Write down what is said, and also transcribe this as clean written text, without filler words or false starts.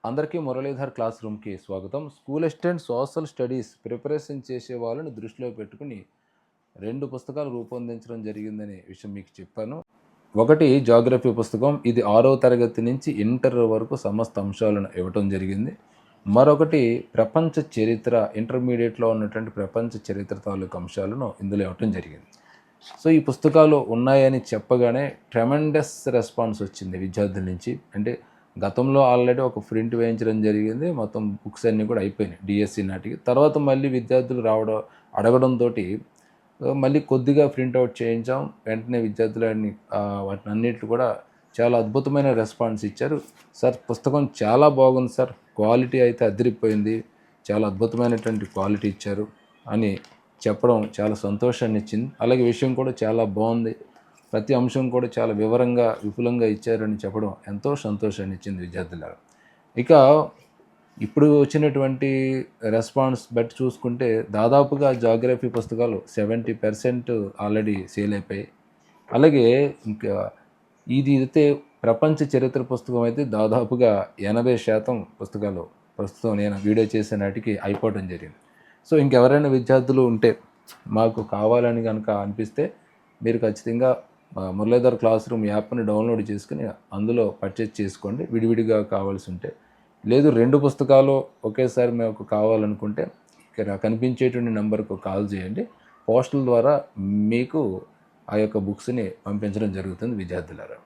అందరికీ మురళీధర్ క్లాస్ రూమ్కి స్వాగతం. School assistant social studies preparation చేసే వాళ్ళని దృష్టిలో పెట్టుకుని 2 పుస్తకాలు రూపొందించడం జరిగిందనే విషయం మీకు చెప్పాను. ఒకటి జాగ్రఫీ పుస్తకం. ఇది 6వ తరగతి నుంచి ఇంటర్ వరకు సమస్త అంశాలను ఇవ్వటం జరిగింది. మరొకటి ప్రపంచ చరిత్ర, ఇంటర్మీడియట్‌లో ఉన్నటువంటి ప్రపంచ చరిత్ర తాలూకు అంశాలను ఇందులో ఇవ్వటం జరిగింది. సో ఈ పుస్తకాలు ఉన్నాయని చెప్పగానే ట్రెమెండస్ రెస్పాన్స్ వచ్చింది విద్యార్థుల నుంచి. అంటే గతంలో ఆల్రెడీ ఒక ప్రింట్ వేయించడం జరిగింది. మొత్తం బుక్స్ అన్నీ కూడా అయిపోయినాయి డిఎస్సి నాటికి. తర్వాత మళ్ళీ విద్యార్థులు అడగడంతోటి మళ్ళీ కొద్దిగా ప్రింట్అవుట్ చేయించాం. వెంటనే విద్యార్థులని వాటిని అన్నిటిని కూడా చాలా అద్భుతమైన రెస్పాన్స్ ఇచ్చారు. సార్ పుస్తకం చాలా బాగుంది సార్, క్వాలిటీ అయితే అదిరిపోయింది, చాలా అద్భుతమైనటువంటి క్వాలిటీ ఇచ్చారు అని చెప్పడం చాలా సంతోషాన్ని ఇచ్చింది. అలాగే విషయం కూడా చాలా బాగుంది, ప్రతి అంశం కూడా చాలా వివరంగా విపులంగా ఇచ్చారని చెప్పడం ఎంతో సంతోషాన్ని ఇచ్చింది విద్యార్థులకు. ఇక ఇప్పుడు వచ్చినటువంటి రెస్పాన్స్ బట్టి చూసుకుంటే దాదాపుగా జాగ్రఫీ పుస్తకాలు 70% ఆల్రెడీ సేల్ అయిపోయాయి. అలాగే ఇంకా ఇది అయితే ప్రపంచ చరిత్ర పుస్తకం అయితే దాదాపుగా 80% పుస్తకాలు ప్రస్తుతం నేను వీడియో చేసే నాటికి అయిపోవడం జరిగింది. సో ఇంకెవరైనా విద్యార్థులు ఉంటే మాకు కావాలని కనుక అనిపిస్తే మీరు ఖచ్చితంగా మురళీధర్ క్లాస్ రూమ్ యాప్ని డౌన్లోడ్ చేసుకుని అందులో పర్చేజ్ చేసుకోండి విడివిడిగా కావాల్సి ఉంటే. లేదు 2 పుస్తకాలు ఒకేసారి మాకు కావాలనుకుంటే ఇక్కడ కనిపించేటువంటి నెంబర్కు కాల్ చేయండి. పోస్టల్ ద్వారా మీకు ఆ యొక్క బుక్స్ని పంపించడం జరుగుతుంది విద్యార్థులారా.